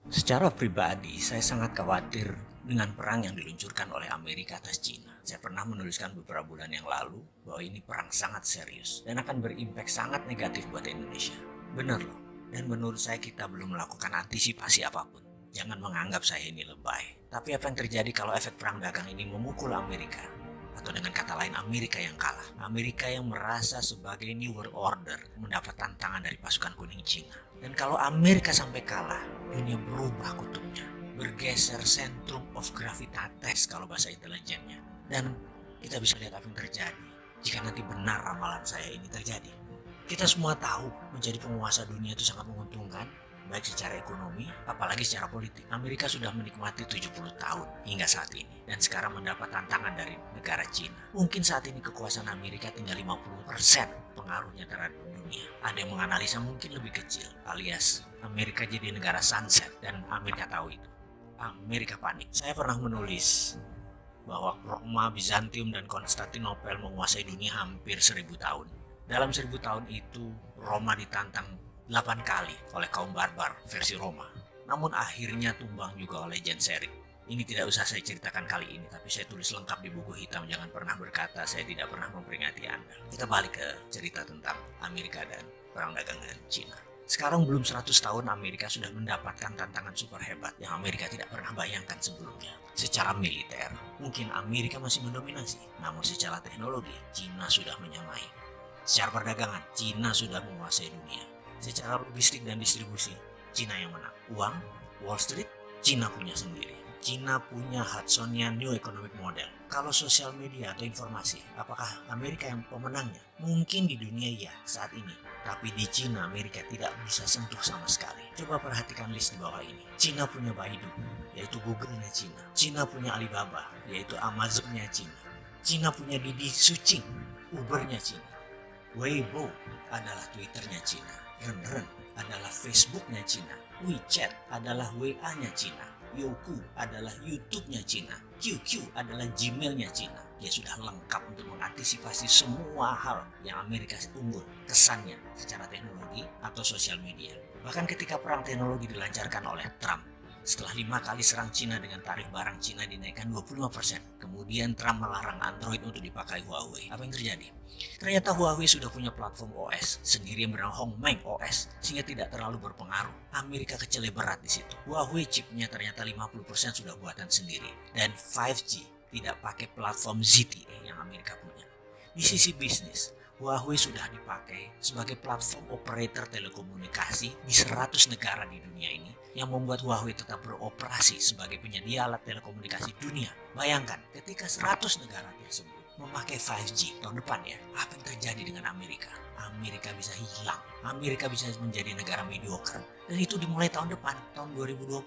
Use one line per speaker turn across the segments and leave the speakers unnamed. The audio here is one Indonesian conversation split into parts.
Secara pribadi, saya sangat khawatir dengan perang yang diluncurkan oleh Amerika atas Cina. Saya pernah menuliskan beberapa bulan yang lalu bahwa ini perang sangat serius dan akan berimpak sangat negatif buat Indonesia. Benar loh, dan menurut saya kita belum melakukan antisipasi apapun. Jangan menganggap saya ini lebay. Tapi apa yang terjadi kalau efek perang dagang ini memukul Amerika? Atau dengan kata lain Amerika yang kalah. Amerika yang merasa sebagai New World Order mendapat tantangan dari pasukan kuning Cina. Dan kalau Amerika sampai kalah, dunia berubah kutubnya. Bergeser centrum of gravitatis kalau bahasa intelijennya. Dan kita bisa lihat apa yang terjadi jika nanti benar ramalan saya ini terjadi. Kita semua tahu menjadi penguasa dunia itu sangat menguntungkan, baik secara ekonomi, apalagi secara politik. Amerika sudah menikmati 70 tahun hingga saat ini, dan sekarang mendapat tantangan dari negara Cina. Mungkin saat ini kekuasaan Amerika tinggal 50% pengaruhnya terhadap dunia. Ada yang menganalisa mungkin lebih kecil, alias Amerika jadi negara sunset, dan Amerika tahu itu. Amerika panik. Saya pernah menulis bahwa Roma, Bizantium, dan Konstantinopel menguasai dunia hampir 1000 tahun. Dalam 1000 tahun itu, Roma ditantang 8 kali oleh kaum barbar versi Roma. Namun akhirnya tumbang juga oleh Genseric. Ini tidak usah saya ceritakan kali ini, tapi saya tulis lengkap di buku hitam. Jangan pernah berkata saya tidak pernah memperingati Anda. Kita balik ke cerita tentang Amerika dan perang dagang dengan Cina. Sekarang belum 100 tahun Amerika sudah mendapatkan tantangan super hebat yang Amerika tidak pernah bayangkan sebelumnya. Secara militer, mungkin Amerika masih mendominasi, namun secara teknologi, Cina sudah menyamai. Secara perdagangan, Cina sudah menguasai dunia. Secara logistik dan distribusi, Cina yang menang. Uang, Wall Street, Cina punya sendiri. Cina punya Hudsonian New Economic Model. Kalau sosial media atau informasi, apakah Amerika yang pemenangnya? Mungkin di dunia ya saat ini. Tapi di Cina, Amerika tidak bisa sentuh sama sekali. Coba perhatikan list di bawah ini. Cina punya Baidu, yaitu Google-nya Cina. Cina punya Alibaba, yaitu Amazon-nya Cina. Cina punya Didi Sucing, Uber-nya Cina. Weibo adalah Twitter-nya Cina. Renren adalah Facebook-nya Cina. WeChat adalah WA-nya Cina. Youku adalah YouTube-nya Cina. QQ adalah Gmail-nya Cina. Dia sudah lengkap untuk mengantisipasi semua hal yang Amerika unggul kesannya secara teknologi atau sosial media. Bahkan ketika perang teknologi dilancarkan oleh Trump, setelah 5 kali serang Cina dengan tarif barang Cina dinaikkan 25%. Kemudian Trump melarang Android untuk dipakai Huawei. Apa yang terjadi? Ternyata Huawei sudah punya platform OS sendiri yang bernama Hongmeng OS, sehingga tidak terlalu berpengaruh. Amerika kecele berat di situ. Huawei chipnya ternyata 50% sudah buatan sendiri. Dan 5G tidak pakai platform ZTE yang Amerika punya. Di sisi bisnis, Huawei sudah dipakai sebagai platform operator telekomunikasi di 100 negara di dunia ini yang membuat Huawei tetap beroperasi sebagai penyedia alat telekomunikasi dunia. Bayangkan ketika 100 negara tersebut memakai 5G tahun depan ya, apa yang terjadi dengan Amerika? Amerika bisa hilang, Amerika bisa menjadi negara mediocre, dan itu dimulai tahun depan, tahun 2020.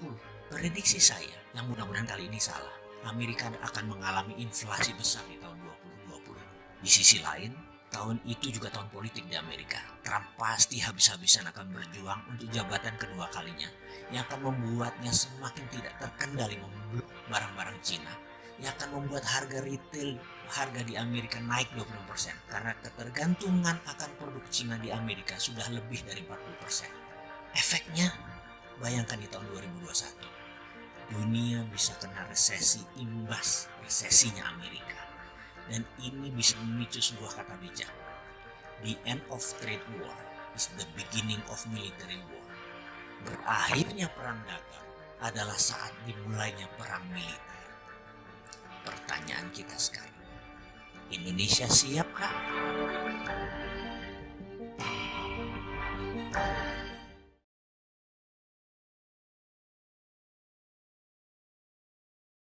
Prediksi saya, yang mudah-mudahan kali ini salah, Amerika akan mengalami inflasi besar di tahun 2020. Di sisi lain, tahun itu juga tahun politik di Amerika. Trump pasti habis-habisan akan berjuang untuk jabatan kedua kalinya, yang akan membuatnya semakin tidak terkendali memblok barang-barang Cina, yang akan membuat harga di Amerika naik 20% karena ketergantungan akan produk Cina di Amerika sudah lebih dari 40%. Efeknya, bayangkan di tahun 2021, dunia bisa kena resesi imbas resesinya Amerika. Dan ini bisa memicu sebuah kata bijak. The end of trade war is the beginning of military war. Berakhirnya perang dagang adalah saat dimulainya perang militer. Pertanyaan kita sekarang, Indonesia siapkah?